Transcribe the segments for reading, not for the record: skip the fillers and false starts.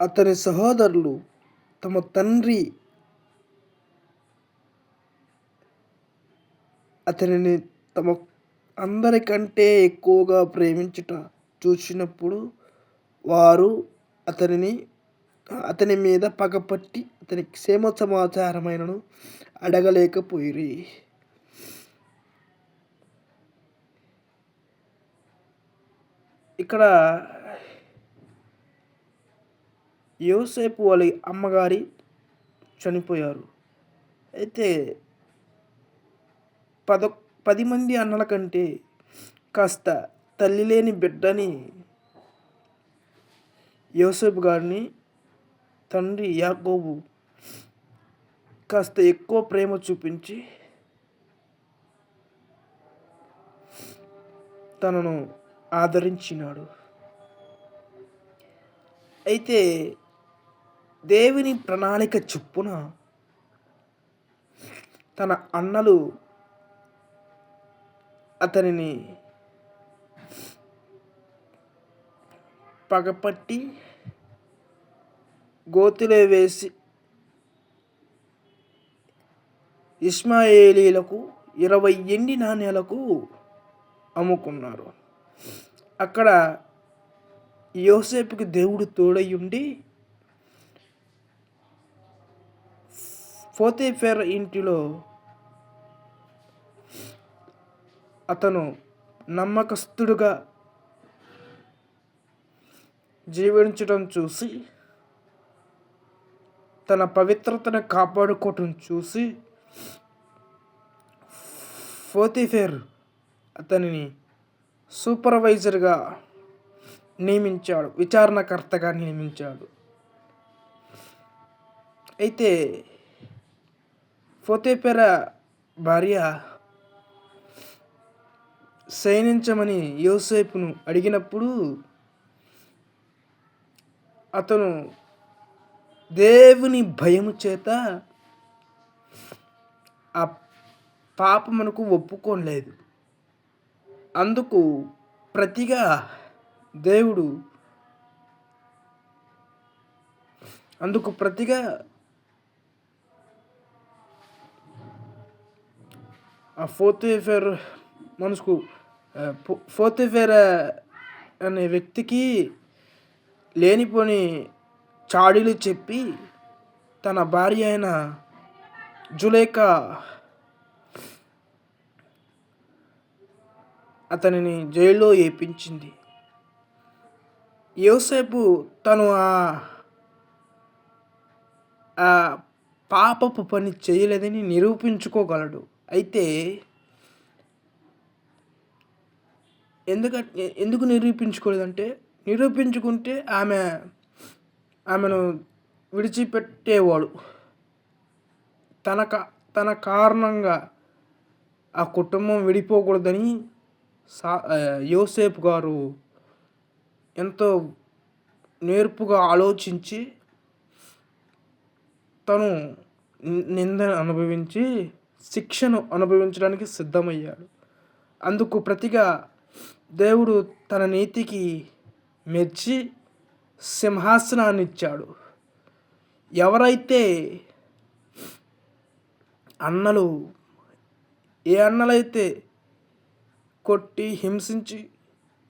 అతని సహోదరులు తమ తండ్రి అతనిని తమ అందరికంటే ఎక్కువగా ప్రేమించుట చూసినప్పుడు వారు అతని మీద పగపట్టి అతని క్షేమ సమాచారమైనను అడగలేకపోయిరి. ఇక్కడ యోసేపు వాళ్ళ అమ్మగారి చనిపోయారు. అయితే 10 మంది అన్నల కంటే కాస్త తల్లి లేని బిడ్డని యోసేపు గారిని తండ్రి యాకోబు కాస్త ఎక్కువ ప్రేమ చూపించి తనను ఆదరించినాడు. అయితే దేవుని ప్రణాళిక చొప్పున తన అన్నలు అతనిని పగపట్టి గోతిలో వేసి ఇష్మాయేలీలకు 20 ఎండి నాణేలకు అమ్ముకున్నారు. అక్కడ యోసేపుకి దేవుడు తోడయ్యుండి పోతీఫెర ఇంటిలో అతను నమ్మకస్తుడుగా జీవించడం చూసి, తన పవిత్రతను కాపాడుకోవటం చూసి పోతీఫెర్ అతనిని సూపర్వైజర్గా నియమించాడు, విచారణకర్తగా నియమించాడు. అయితే పోతీఫెర భార్య శయనించమని యోసేపును అడిగినప్పుడు అతను దేవుని భయము చేత ఆ పాపమునకు ఒప్పుకోలేదు. అందుకు ప్రతిగా ఆ పోతీఫెర అనే వ్యక్తికి లేనిపోని చాడీలు చెప్పి తన భార్య అయిన జులేఖా అతనిని జైల్లో వేయించింది. యోసేపు తను ఆ పాపపు పని చేయలేదని నిరూపించుకోగలడు. అయితే ఎందుకు నిరూపించుకోలేదంటే, నిరూపించుకుంటే ఆమెను విడిచిపెట్టేవాడు. తన కారణంగా ఆ కుటుంబం విడిపోకూడదని యోసేపు గారు ఎంతో నేర్పుగా ఆలోచించి తను నిందను అనుభవించి శిక్షను అనుభవించడానికి సిద్ధమయ్యాడు. అందుకు ప్రతిగా దేవుడు తన నీతికి మెచ్చి సింహాసనాన్ని ఇచ్చాడు. ఎవరైతే ఏ అన్నలైతే కొట్టి హింసించి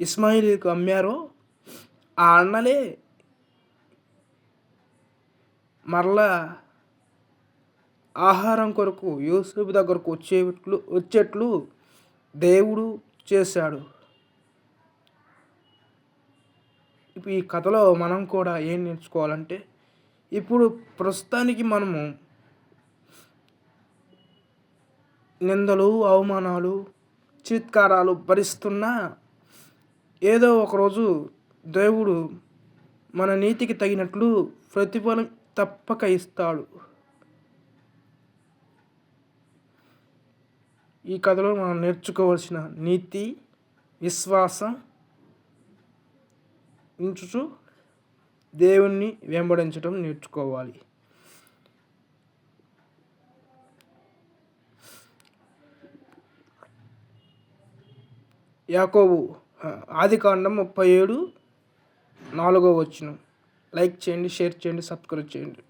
ఇష్మాయేలుకు అమ్మారో ఆ అన్నలే మరలా ఆహారం కొరకు యోసేపు దగ్గరకు వచ్చేట్లు దేవుడు చేశాడు. ఇప్పుడు ఈ కథలో మనం కూడా ఏం నేర్చుకోవాలంటే, ఇప్పుడు ప్రస్తుతానికి మనము నిందలు, అవమానాలు, చీత్కారాలు భరిస్తున్నా ఏదో ఒకరోజు దేవుడు మన నీతికి తగినట్లు ప్రతిఫలం తప్పక ఇస్తాడు. ఈ కథలో మనం నేర్చుకోవాల్సిన నీతి, విశ్వాసం ఉంచుచు దేవుణ్ణి వెంబడించడం నేర్చుకోవాలి. యాకోబు ఆదికాండం 37:4. లైక్ చేయండి, షేర్ చేయండి, సబ్స్క్రైబ్ చేయండి.